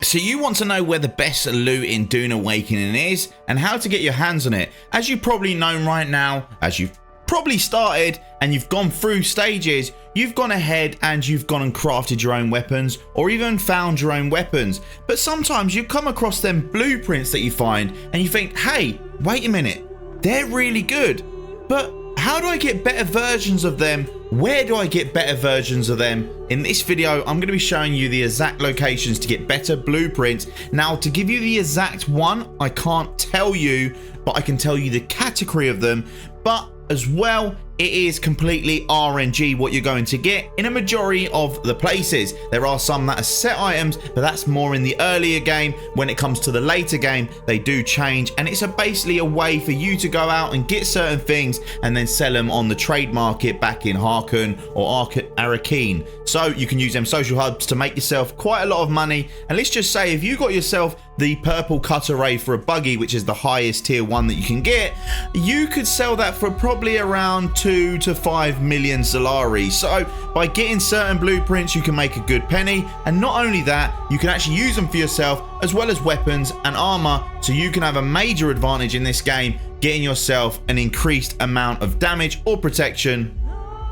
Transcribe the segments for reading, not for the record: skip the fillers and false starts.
So you want to know where the best loot in Dune Awakening is and how to get your hands on it. As you probably know right now, as you've probably started and you've gone through stages, you've gone ahead and you've gone and crafted your own weapons or even found your own weapons. But sometimes you come across them blueprints that you find and you think, hey, wait a minute, they're really good, but how do I get better versions of them? Where do I get better versions of them? In this video, I'm going to be showing you the exact locations to get better blueprints. Now, to give you the exact one, I can't tell you, but I can tell you the category of them. But as well, it is completely RNG what you're going to get in a majority of the places. There are some that are set items, but that's more in the earlier game. When it comes to the later game, they do change, and it's basically a way for you to go out and get certain things and then sell them on the trade market back in Harkon or Arakeen. So you can use them social hubs to make yourself quite a lot of money. And let's just say if you got yourself the purple cutter ray for a buggy, which is the highest tier 1 that you can get, you could sell that for probably around 2 to 5 million Solari. So by getting certain blueprints, you can make a good penny. And not only that, you can actually use them for yourself as well as weapons and armor. So you can have a major advantage in this game, getting yourself an increased amount of damage or protection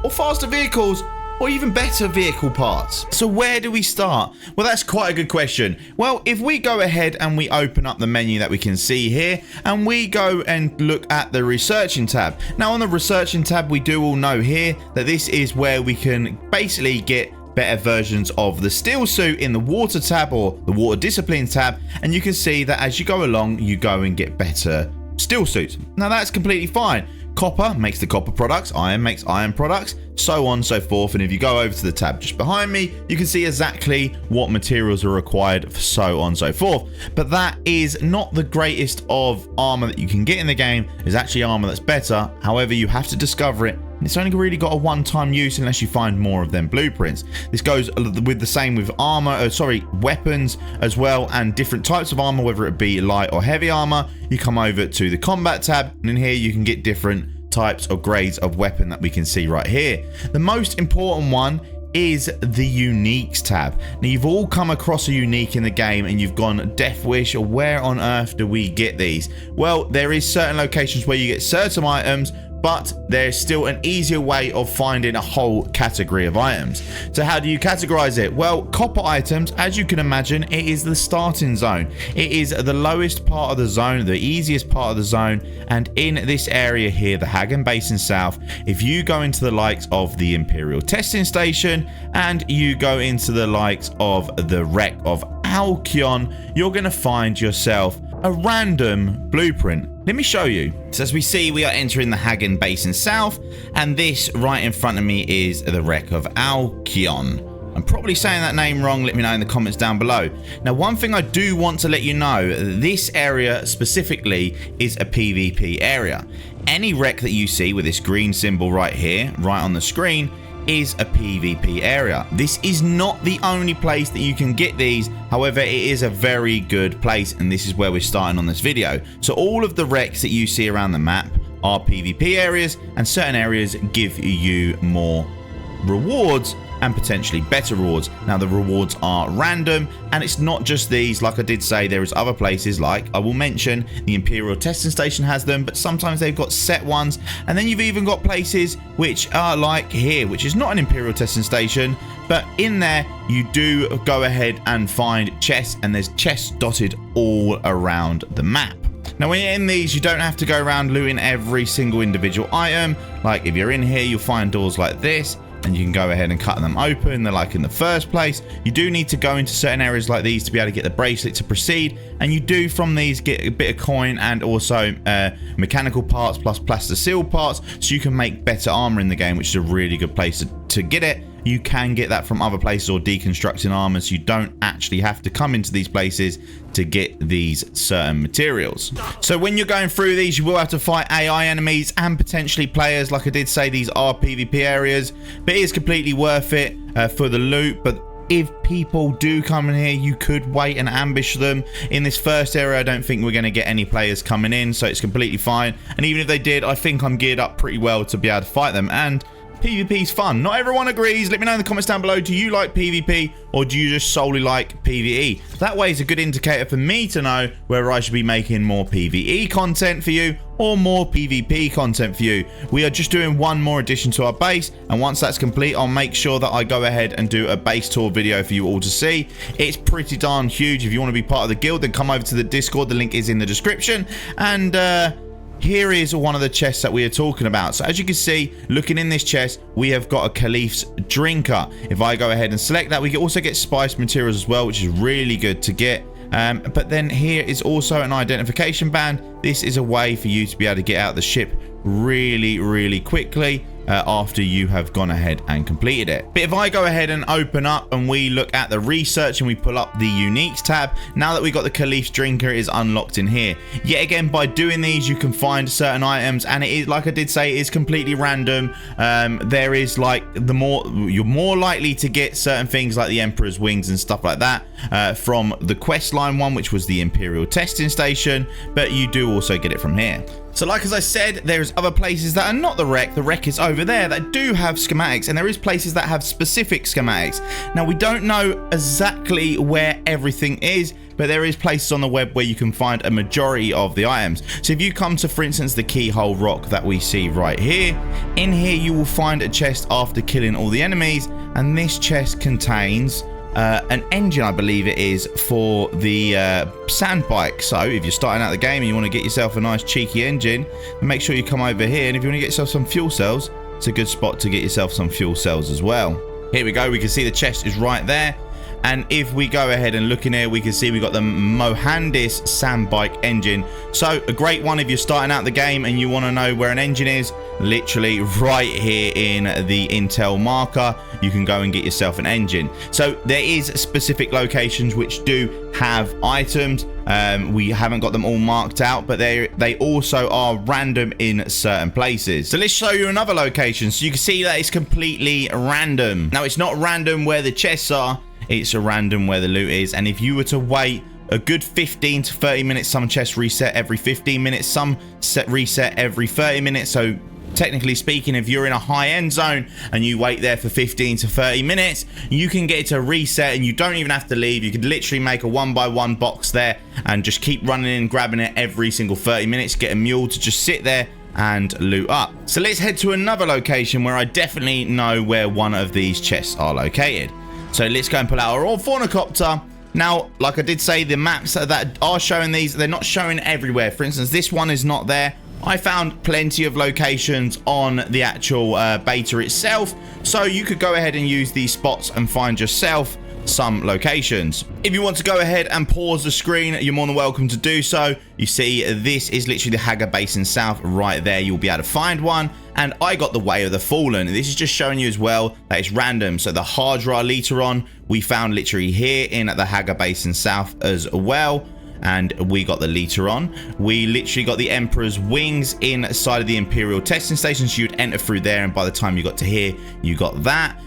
or faster vehicles, or even better vehicle parts. So where do we start? Well, that's quite a good question. Well, if we go ahead and we open up the menu that we can see here and we go and look at the researching tab. Now on the researching tab, we do all know here that this is where we can basically get better versions of the steel suit in the water tab or the water discipline tab. And you can see that as you go along, you go and get better steel suits. Now that's completely fine. Copper makes the copper products, iron makes iron products, so on and so forth. And if you go over to the tab just behind me, you can see exactly what materials are required for so on and so forth. But that is not the greatest of armor that you can get in the game. There's actually armor that's better. However, you have to discover it. And it's only really got a one-time use unless you find more of them blueprints. This goes with the same with weapons as well, and different types of armor, whether it be light or heavy armor. You come over to the combat tab, and in here you can get different types or grades of weapon that we can see right here. The most important one is the uniques tab. Now you've all come across a unique in the game and you've gone Death Wish, or where on earth do we get these? Well, there is certain locations where you get certain items, but there's still an easier way of finding a whole category of items. So how do you categorize it? Well, copper items, as you can imagine, it is the starting zone. It is the lowest part of the zone, the easiest part of the zone. And in this area here, the Hagen Basin South, if you go into the likes of the Imperial Testing Station and you go into the likes of the wreck of Alkion, you're gonna find yourself a random blueprint. Let me show you. So as we see, we are entering the Hagen Basin South, and this right in front of me is the wreck of Alkion. I'm probably saying that name wrong. Let me know in the comments down below. Now, one thing I do want to let you know, this area specifically is a PvP area. Any wreck that you see with this green symbol right here, right on the screen, is a PvP area. This is not the only place that you can get these. However, it is a very good place, and this is where we're starting on this video. So all of the wrecks that you see around the map are PvP areas, and certain areas give you more rewards and potentially better rewards. Now the rewards are random, and it's not just these. Like I did say, there is other places, like I will mention the Imperial Testing Station has them, but sometimes they've got set ones. And then you've even got places which are like here, which is not an Imperial Testing Station, but in there you do go ahead and find chests, and there's chests dotted all around the map. Now when you're in these, you don't have to go around looting every single individual item. Like if you're in here, you'll find doors like this, and you can go ahead and cut them open. They're like in the first place. You do need to go into certain areas like these to be able to get the bracelet to proceed, and you do from these get a bit of coin and also mechanical parts plus plasticine parts, so you can make better armor in the game, which is a really good place to get it. You can get that from other places or deconstructing armor, so you don't actually have to come into these places to get these certain materials. So when you're going through these, you will have to fight AI enemies and potentially players. Like I did say, these are PvP areas, but it is completely worth it for the loot. But if people do come in here, you could wait and ambush them. In this first area, I don't think we're going to get any players coming in, so it's completely fine. And even if they did, I think I'm geared up pretty well to be able to fight them. And PvP's fun. Not everyone agrees. Let me know in the comments down below. Do you like PvP or do you just solely like PvE? That way is a good indicator for me to know whether I should be making more PvE content for you or more PvP content for you. We are just doing one more addition to our base, and once that's complete, I'll make sure that I go ahead and do a base tour video for you all to see. It's pretty darn huge. If you want to be part of the guild, then come over to the Discord. The link is in the description. And here is one of the chests that we are talking about. So as you can see, looking in this chest, we have got a Caliph's Drinker. If I go ahead and select that, we can also get spice materials as well, which is really good to get. But then here is also an identification band. This is a way for you to be able to get out of the ship really quickly after you have gone ahead and completed it. But if I go ahead and open up and we look at the research and we pull up the uniques tab, now that we've got the Caliph's Drinker, it is unlocked in here. Yet again, by doing these, you can find certain items, and it is, like I did say, it is completely random. There is like you're more likely to get certain things like the Emperor's Wings and stuff like that from the quest line one, which was the Imperial testing station, but you do also get it from here. So like as I said, there's other places that are not the wreck. The wreck is over there that do have schematics, and there is places that have specific schematics. Now we don't know exactly where everything is, but there is places on the web where you can find a majority of the items. So if you come to, for instance, the keyhole rock that we see right here, in here you will find a chest after killing all the enemies, and this chest contains an engine, I believe it is, for the sand bike. So if you're starting out the game and you want to get yourself a nice cheeky engine, then make sure you come over here, and if you want to get yourself some fuel cells, it's a good spot to get yourself some fuel cells as well. Here we go, we can see the chest is right there. And if we go ahead and look in here, we can see we got the Mohandis sand bike engine. So a great one if you're starting out the game and you want to know where an engine is, literally right here in the intel marker, you can go and get yourself an engine. So there is specific locations which do have items. We haven't got them all marked out, but they also are random in certain places. So let's show you another location so you can see that it's completely random. Now it's not random where the chests are, it's a random where the loot is. And if you were to wait a good 15 to 30 minutes, some chests reset every 15 minutes, some reset every 30 minutes. So technically speaking, if you're in a high-end zone and you wait there for 15 to 30 minutes, you can get it to reset and you don't even have to leave. You could literally make a 1x1 box there and just keep running in, grabbing it every single 30 minutes, get a mule to just sit there and loot up. So let's head to another location where I definitely know where one of these chests are located. So let's go and pull out our ornithocopter. Now, like I did say, the maps that are showing these, they're not showing everywhere. For instance, this one is not there. I found plenty of locations on the actual beta itself, so you could go ahead and use these spots and find yourself some locations. If you want to go ahead and pause the screen, you're more than welcome to do so. You see, this is literally the Haga Basin South right there. You'll be able to find one. And I got the Way of the Fallen. This is just showing you as well that it's random. So the Hardra Literon we found literally here in the Haga Basin South as well. And we got the Literon. We literally got the Emperor's Wings inside of the Imperial testing station. So you'd enter through there, and by the time you got to here, you got that.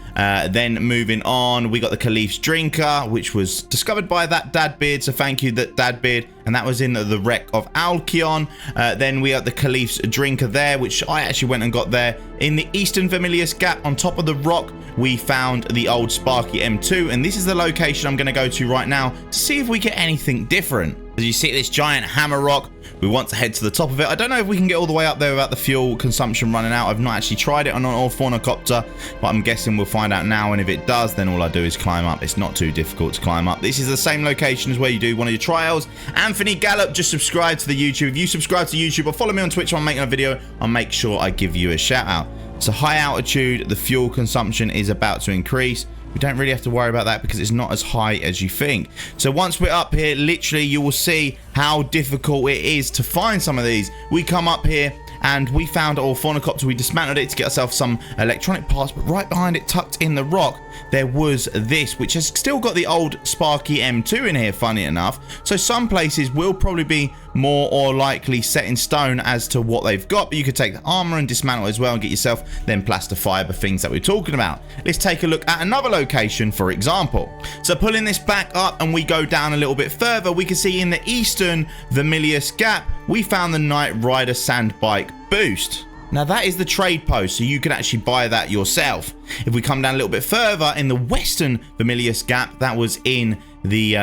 Then moving on, we got the Caliph's Drinker, which was discovered by that Dadbeard. So thank you, that Dadbeard. And that was in the wreck of Alkion. Then we got the Caliph's Drinker there, which I actually went and got there. In the Eastern Vermilius Gap, on top of the rock, we found the old Sparky M2. And this is the location I'm going to go to right now to see if we get anything different. As you see this giant hammer rock, we want to head to the top of it. I don't know if we can get all the way up there without the fuel consumption running out. I've not actually tried it on an ornithocopter, but I'm guessing we'll find out now. And if it does, then all I do is climb up. It's not too difficult to climb up. This is the same location as where you do one of your trials. Anthony Gallup, just subscribe to the YouTube. If you subscribe to YouTube or follow me on Twitch when I'm making a video, I'll make sure I give you a shout out. So high altitude, the fuel consumption is about to increase. We don't really have to worry about that because it's not as high as you think. So once we're up here, literally you will see how difficult it is to find some of these. We come up here and we found an ornithocopter. We dismantled it to get ourselves some electronic parts, but right behind it, tucked in the rock, there was this, which has still got the old Sparky M2 in here, funny enough. So some places will probably be more or likely set in stone as to what they've got, but you could take the armor and dismantle as well and get yourself them plaster fiber things that we're talking about. Let's take a look at another location, for example. So pulling this back up and we go down a little bit further, we can see in the Eastern Vermilius Gap, we found the Knight Rider Sand Bike Boost. Now that is the trade post, so you can actually buy that yourself. If we come down a little bit further, in the Western Vermilius Gap, that was in the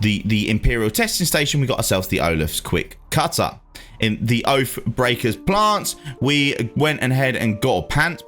Imperial Testing Station, we got ourselves the Olaf's Quick Cutter. In the Oath Breakers plants, we went ahead and got pants,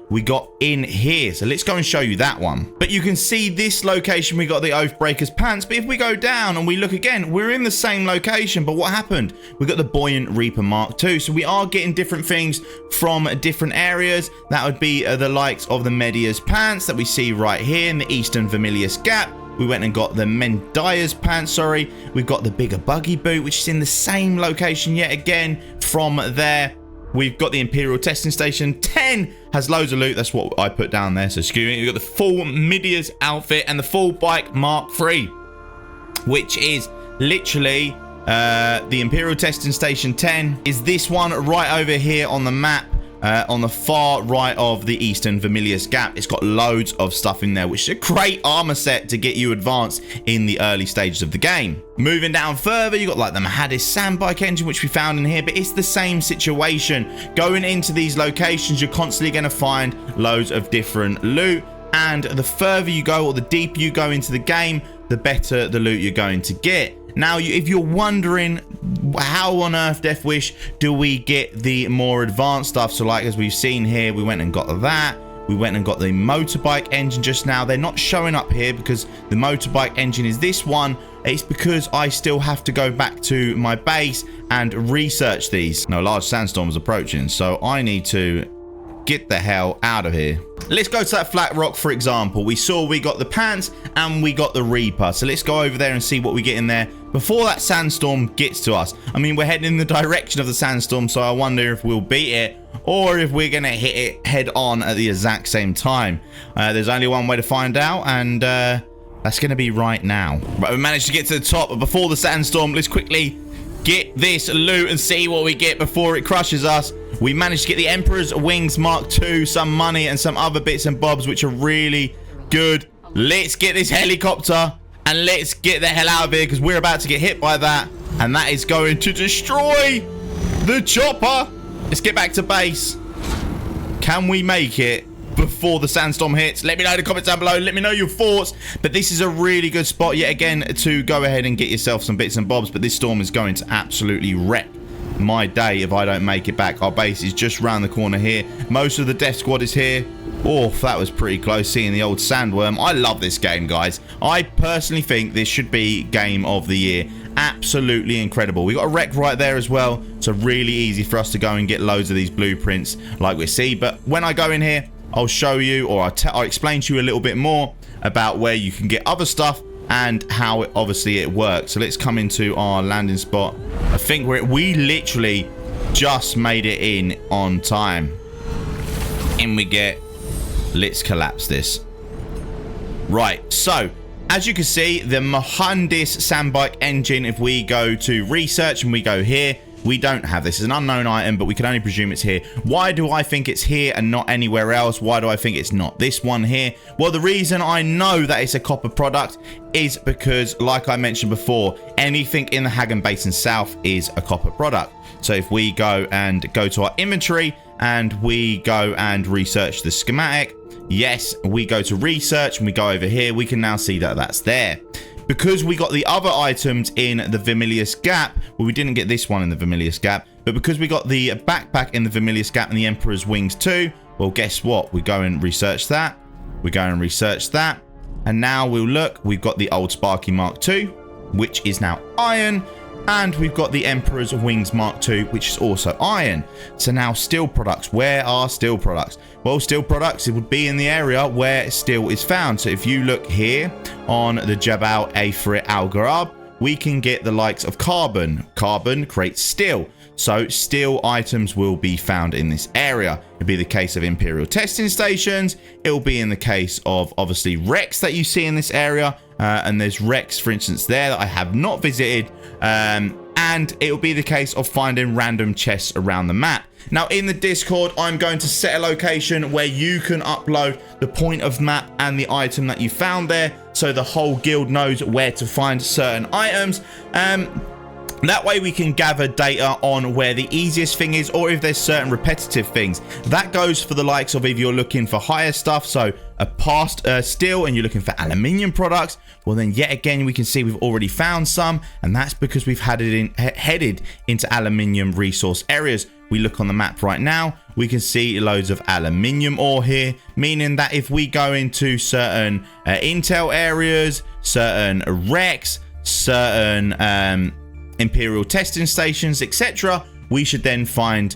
we got in here. So let's go and show you that one. But you can see this location, we got the Oath Breakers pants. But if we go down and we look again, we're in the same location. But what happened? We got the Buoyant Reaper Mark II. So we are getting different things from different areas. That would be the likes of the Media's pants that we see right here in the Eastern Vermilius Gap. We went and got the Mendia's pants, sorry. We've got the bigger buggy boot, which is in the same location yet again from there. We've got the Imperial Testing Station. 10 has loads of loot. That's what I put down there, so excuse me. We've got the full Midia's outfit and the full bike Mark III, which is literally the Imperial Testing Station 10 is this one right over here on the map. On the far right of the Eastern Vermilius Gap. It's got loads of stuff in there, which is a great armor set to get you advanced in the early stages of the game. Moving down further, you got like the Mahadis sandbike engine, which we found in here, but it's the same situation. Going into these locations, you're constantly going to find loads of different loot, and the further you go or the deeper you go into the game, the better the loot you're going to get. Now, if you're wondering how on earth, Death Wish, do we get the more advanced stuff? So like as we've seen here, we went and got that. We went and got the motorbike engine just now. They're not showing up here because the motorbike engine is this one. It's because I still have to go back to my base and research these. No, a large sandstorm is approaching, so I need to get the hell out of here. Let's go to that flat rock, for example. We saw we got the pants and we got the Reaper. So let's go over there and see what we get in there before that sandstorm gets to us. I mean, we're heading in the direction of the sandstorm, so I wonder if we'll beat it or if we're going to hit it head on at the exact same time. There's only one way to find out, and that's going to be right now. Right, we managed to get to the top, but before the sandstorm, let's quickly get this loot and see what we get before it crushes us. We managed to get the Emperor's Wings Mark II, some money and some other bits and bobs, which are really good. Let's get this helicopter and let's get the hell out of here, because we're about to get hit by that, and that is going to destroy the chopper. Let's get back to base. Can we make it before the sandstorm hits? Let me know in the comments down below. Let me know your thoughts. But this is a really good spot yet again to go ahead and get yourself some bits and bobs. But this storm is going to absolutely wreck my day if I don't make it back. Our base is just around the corner here. Most of the death squad is here. Oh, that was pretty close, seeing the old sandworm. I love this game, guys. I personally think this should be game of the year. Absolutely incredible. We got a wreck right there as well, so really easy for us to go and get loads of these blueprints like we see. But when I go in here, I'll show you, or I'll explain to you a little bit more about where you can get other stuff and how it obviously it works. So let's come into our landing spot. I think we literally just made it in on time. In we get. Let's collapse this. Right, so as you can see, the Mahadis sandbike engine, if we go to research and we go here, we don't have this. It's an unknown item, but we can only presume it's here. Why do I think it's here and not anywhere else? Why do I think it's not this one here? Well, the reason I know that it's a copper product is because, like I mentioned before, anything in the Hagen Basin South is a copper product. So if we go to our inventory and we go and research the schematic, yes, we go to research and we go over here, we can now see that that's there. Because we got the other items in the Vermilius Gap, well, we didn't get this one in the Vermilius Gap, but because we got the backpack in the Vermilius Gap and the Emperor's Wings too, well, guess what? We go and research that. We go and research that. And now we'll look, we've got the old Sparky Mark II, which is now iron. And we've got the Emperor's Wings Mark II, which is also iron. So now steel products. Where are steel products? Well, steel products, it would be in the area where steel is found. So if you look here on the Jabal Afrit Al Gharab, we can get the likes of carbon. Carbon creates steel. So steel items will be found in this area. It'll be the case of Imperial testing stations. It'll be in the case of, obviously, wrecks that you see in this area. And there's wrecks, for instance, there that I have not visited. And it will be the case of finding random chests around the map. Now, in the Discord, I'm going to set a location where you can upload the point of map and the item that you found there, so the whole guild knows where to find certain items. That way we can gather data on where the easiest thing is, or if there's certain repetitive things. That goes for the likes of if you're looking for higher stuff, so a past steel, and you're looking for aluminium products, well then yet again we can see we've already found some, and that's because we've headed into aluminium resource areas. We look on the map right now, we can see loads of aluminium ore here, meaning that if we go into certain intel areas, certain wrecks, certain Imperial testing stations, etc., we should then find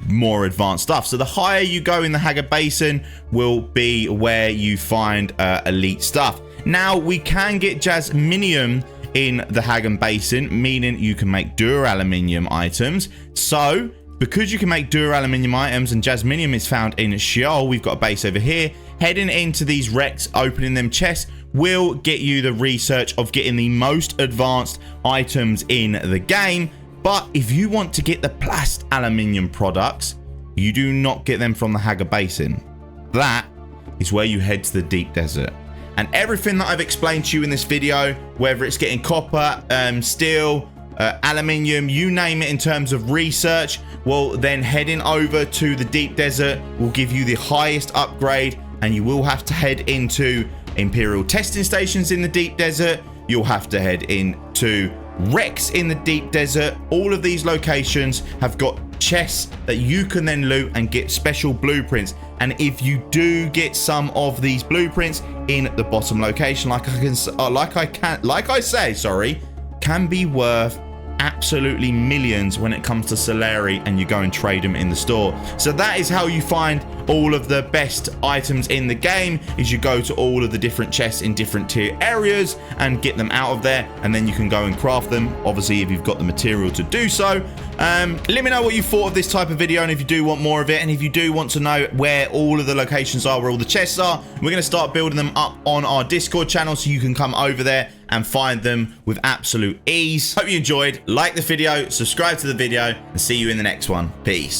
more advanced stuff. So the higher you go in the Haga Basin will be where you find elite stuff. Now we can get Jasminium in the Hagen Basin, meaning you can make dura-aluminium items. So because you can make dura-aluminium items and Jasminium is found in Sheol, we've got a base over here. Heading into these wrecks, opening them chests, will get you the research of getting the most advanced items in the game. But if you want to get the plast aluminium products, you do not get them from the Haga Basin. That is where you head to the deep desert. And everything that I've explained to you in this video, whether it's getting copper, steel, aluminium, you name it, in terms of research, well then heading over to the deep desert will give you the highest upgrade, and you will have to head into Imperial testing stations in the deep desert. You'll have to head into wrecks in the deep desert. All of these locations have got chests that you can then loot and get special blueprints. And if you do get some of these blueprints in the bottom location, like I say, can be worth absolutely millions when it comes to Solari, and you go and trade them in the store. So that is how you find all of the best items in the game, is you go to all of the different chests in different tier areas and get them out of there, and then you can go and craft them, obviously if you've got the material to do so. Let me know what you thought of this type of video, and if you do want more of it, and if you do want to know where all of the locations are, where all the chests are, we're going to start building them up on our Discord channel, so you can come over there and find them with absolute ease. Hope you enjoyed. Like the video, subscribe to the video, and see you in the next one. Peace.